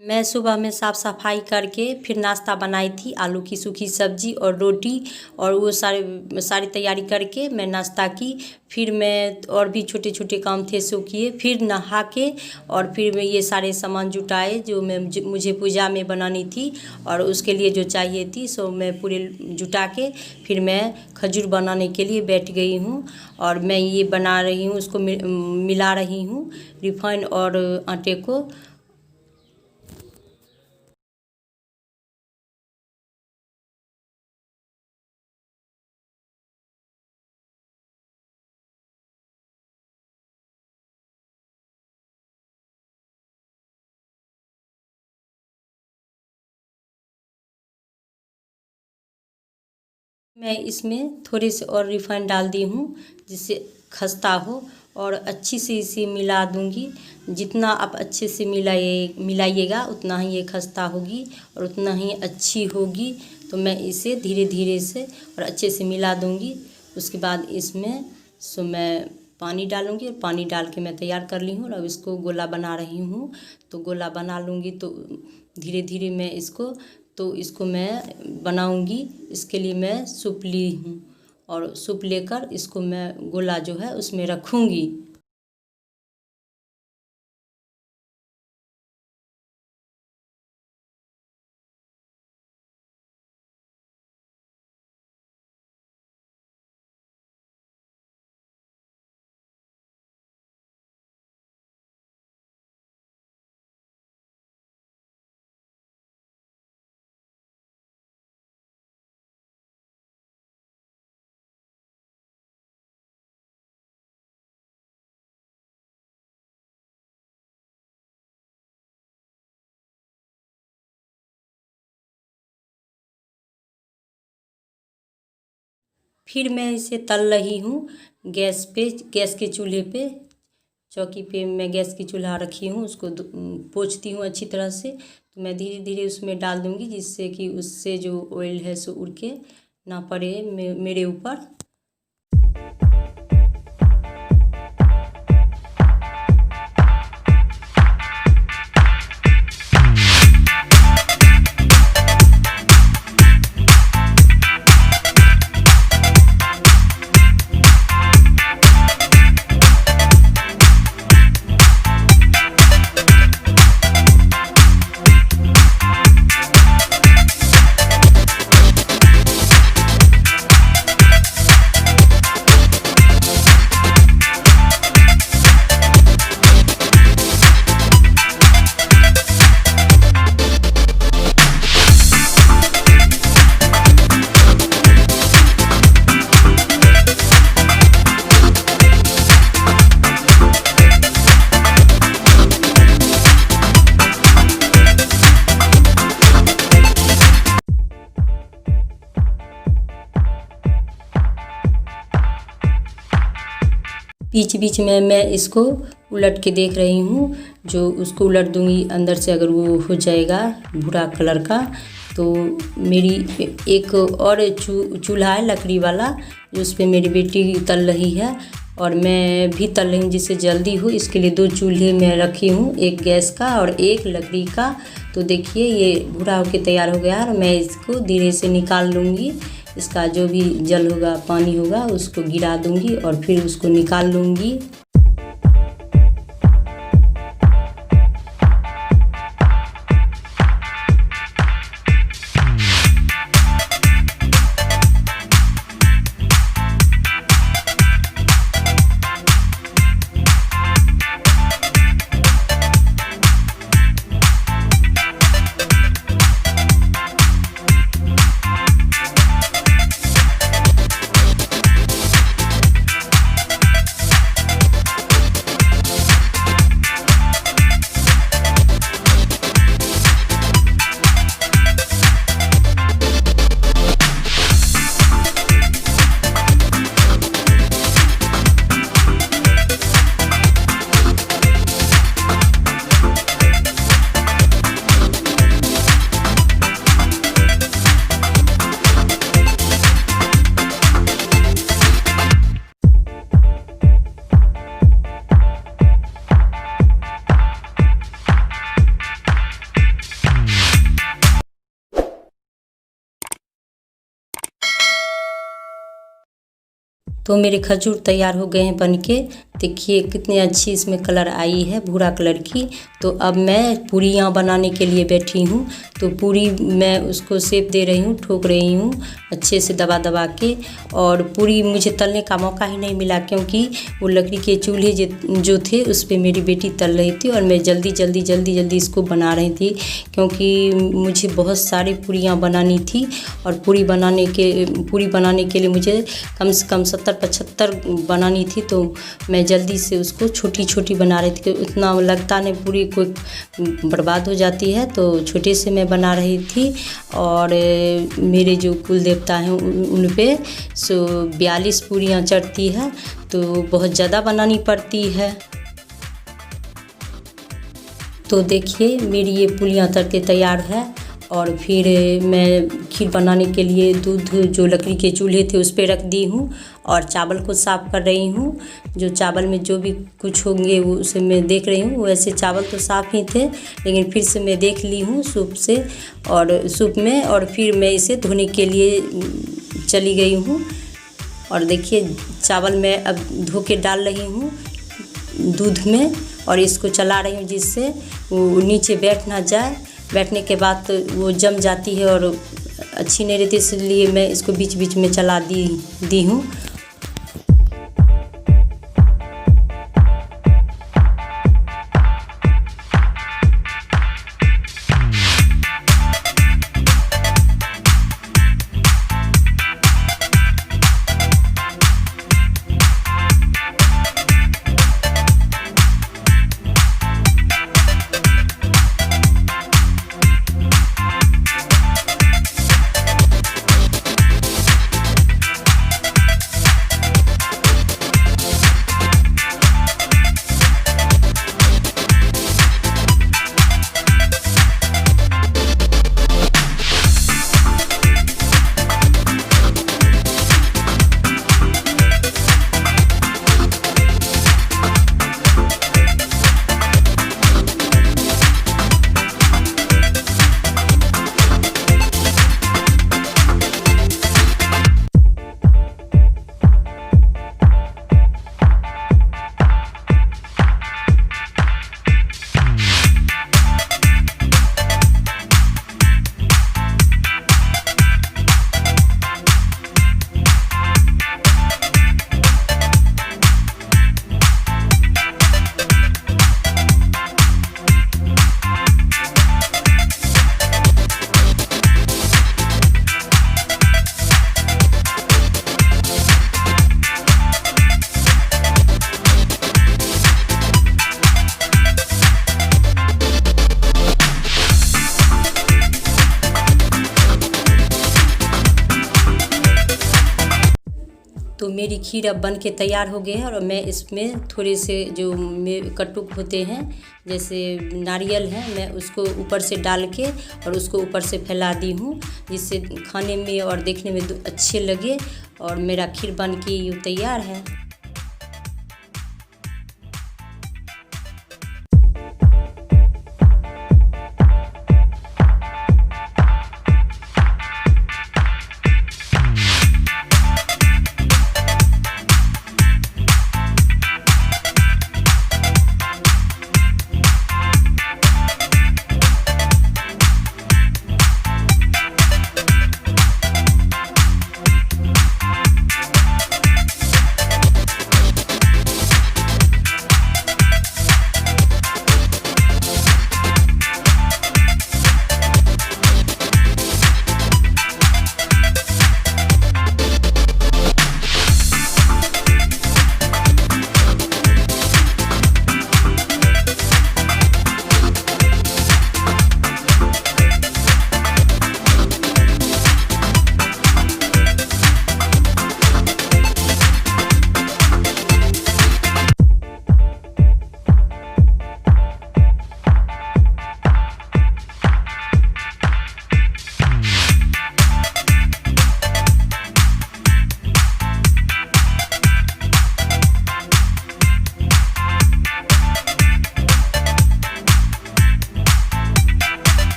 मैं सुबह में साफ़ सफाई करके फिर नाश्ता बनाई थी, आलू की सूखी सब्जी और रोटी, और वो सारी तैयारी करके मैं नाश्ता की। फिर मैं और भी छोटे छोटे काम थे सो किए, फिर नहा के और फिर मैं ये सारे सामान जुटाए जो मुझे पूजा में बनानी थी और उसके लिए जो चाहिए थी, सो मैं पूरे जुटा के फिर मैं खजूर बनाने के लिए बैठ गई हूँ। और मैं ये बना रही हूँ, उसको मिला रही हूँ रिफाइन और आटे को। मैं इसमें थोड़े से और रिफाइंड डाल दी हूँ जिससे खस्ता हो, और अच्छी से इसे मिला दूँगी। जितना आप अच्छे से मिलाइएगा उतना ही ये खस्ता होगी और उतना ही अच्छी होगी। तो मैं इसे धीरे धीरे से और अच्छे से मिला दूँगी। उसके बाद इसमें मैं पानी डालूँगी और पानी डाल के मैं तैयार कर ली हूँ और अब इसको गोला बना रही हूँ। तो गोला बना लूँगी तो धीरे धीरे मैं इसको मैं बनाऊँगी। इसके लिए मैं सूप ली हूँ और सूप लेकर इसको मैं गोला जो है उसमें रखूँगी। फिर मैं इसे तल रही हूँ गैस पे, गैस के चूल्हे पे, चौकी पे मैं गैस की चूल्हा रखी हूँ। उसको पोंछती हूँ अच्छी तरह से। तो मैं धीरे धीरे उसमें डाल दूँगी जिससे कि उससे जो ऑयल है सो उड़ के ना पड़े मेरे ऊपर। बीच बीच में मैं इसको उलट के देख रही हूँ। जो उसको उलट दूँगी अंदर से, अगर वो हो जाएगा भूरा कलर का तो मेरी एक और चूल्हा है लकड़ी वाला, जो उस पर मेरी बेटी तल रही है और मैं भी तल रही हूँ जिससे जल्दी हो। इसके लिए 2 चूल्हे मैं रखी हूँ, एक गैस का और एक लकड़ी का। तो देखिए ये भूरा होके तैयार हो गया और मैं इसको धीरे से निकाल लूँगी। इसका जो भी जल होगा, पानी होगा, उसको गिरा दूँगी और फिर उसको निकाल लूँगी। तो मेरे खजूर तैयार हो गए हैं बनके। देखिए कितनी अच्छी इसमें कलर आई है, भूरा कलर की। तो अब मैं पूरियाँ बनाने के लिए बैठी हूँ। तो पूरी मैं उसको शेप दे रही हूँ, ठोक रही हूँ अच्छे से दबा दबा के। और पूरी मुझे तलने का मौका ही नहीं मिला, क्योंकि वो लकड़ी के चूल्हे जो थे उस पर मेरी बेटी तल रही थी और मैं जल्दी जल्दी जल्दी जल्दी इसको बना रही थी, क्योंकि मुझे बहुत सारी पूरियाँ बनानी थी। और पूरी बनाने के लिए मुझे कम से कम 70-75 बनानी थी। तो मैं जल्दी से उसको छोटी छोटी बना रही थी, उतना लगता नहीं पूरी कोई बर्बाद हो जाती है, तो छोटे से मैं बना रही थी। और मेरे जो कुल देवता हैं उन पे 42 पूरियाँ चढ़ती है, तो बहुत ज़्यादा बनानी पड़ती है। तो देखिए मेरी ये पूरियाँ तल के तैयार है। और फिर मैं खीर बनाने के लिए दूध जो लकड़ी के चूल्हे थे उस पर रख दी हूँ और चावल को साफ़ कर रही हूँ। जो चावल में जो भी कुछ होंगे वो उसे मैं देख रही हूँ। वैसे चावल तो साफ़ ही थे, लेकिन फिर से मैं देख ली हूँ सूप में, और फिर मैं इसे धोने के लिए चली गई हूँ। और देखिए चावल मैं अब धो के डाल रही हूँ दूध में और इसको चला रही हूँ, जिससे वो नीचे बैठ ना जाए। बैठने के बाद तो वो जम जाती है और अच्छी नहीं रहती, इसलिए मैं इसको बीच बीच में चला दी हूँ। तो मेरी खीर अब बन के तैयार हो गई है। और मैं इसमें थोड़े से जो कटुक होते हैं जैसे नारियल है, मैं उसको ऊपर से डाल के और उसको ऊपर से फैला दी हूँ, जिससे खाने में और देखने में अच्छे लगे। और मेरा खीर बन के यूँ तैयार है।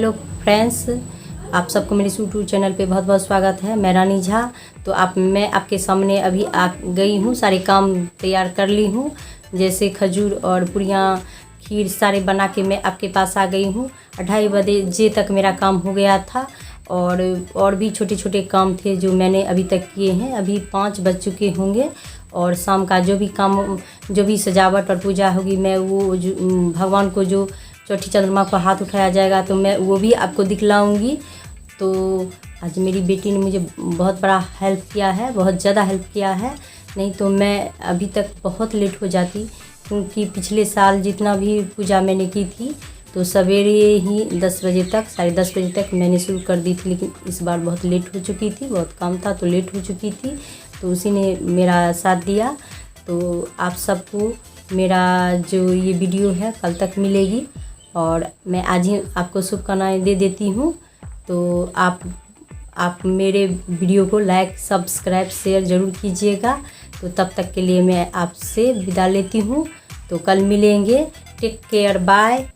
हेलो फ्रेंड्स, आप सबको मेरे यूट्यूब चैनल पे बहुत बहुत स्वागत है। मैं रानी झा। तो मैं आपके सामने अभी आ गई हूँ, सारे काम तैयार कर ली हूँ, जैसे खजूर और पूरियाँ खीर सारे बना के मैं आपके पास आ गई हूँ। 2:30 बजे तक मेरा काम हो गया था और भी छोटे छोटे काम थे जो मैंने अभी तक किए हैं। अभी 5 बज चुके होंगे और शाम का जो भी काम, जो भी सजावट और पूजा होगी, मैं वो जो भगवान को जो चौठी चंद्रमा को हाथ उठाया जाएगा तो मैं वो भी आपको दिखलाऊंगी। तो आज मेरी बेटी ने मुझे बहुत बड़ा हेल्प किया है, बहुत ज़्यादा हेल्प किया है, नहीं तो मैं अभी तक बहुत लेट हो जाती, क्योंकि पिछले साल जितना भी पूजा मैंने की थी तो सवेरे ही 10 बजे तक, 10:30 बजे तक मैंने शुरू कर दी थी, लेकिन इस बार बहुत लेट हो चुकी थी, बहुत काम था तो लेट हो चुकी थी। तो उसी ने मेरा साथ दिया। तो आप सबको मेरा जो ये वीडियो है कल तक मिलेगी और मैं आज ही आपको शुभकामनाएं दे देती हूँ। तो आप मेरे वीडियो को लाइक, सब्सक्राइब, शेयर ज़रूर कीजिएगा। तो तब तक के लिए मैं आपसे विदा लेती हूँ। तो कल मिलेंगे। Take care, bye.